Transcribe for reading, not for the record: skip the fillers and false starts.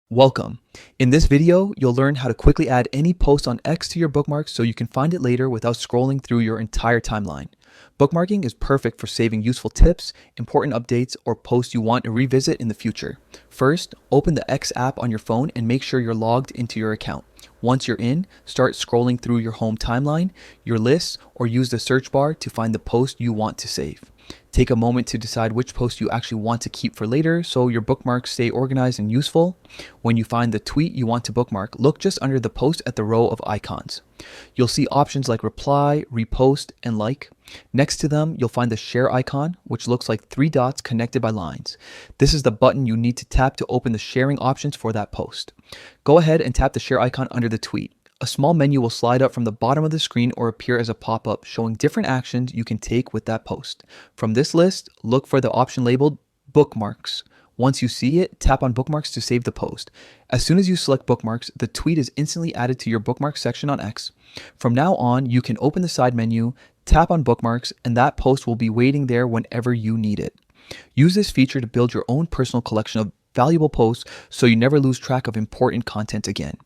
Welcome. In this video, you'll learn how to quickly add any post on X to your bookmarks so you can find it later without scrolling through your entire timeline. Bookmarking is perfect for saving useful tips, important updates, or posts you want to revisit in the future. First, open the X app on your phone and make sure you're logged into your account. Once you're in, start scrolling through your home timeline, your lists, or use the search bar to find the post you want to save. Take a moment to decide which post you actually want to keep for later so your bookmarks stay organized and useful. When you find the tweet you want to bookmark, look just under the post at the row of icons. You'll see options like reply, repost, and like. Next to them, you'll find the share icon, which looks like 3 dots connected by lines. This is the button you need to tap to open the sharing options for that post. Go ahead and tap the share icon under the tweet. A small menu will slide up from the bottom of the screen or appear as a pop-up showing different actions you can take with that post. From this list, look for the option labeled Bookmarks. Once you see it, tap on Bookmarks to save the post. As soon as you select Bookmarks, the tweet is instantly added to your Bookmarks section on X. From now on, you can open the side menu, tap on Bookmarks, and that post will be waiting there whenever you need it. Use this feature to build your own personal collection of valuable posts so you never lose track of important content again.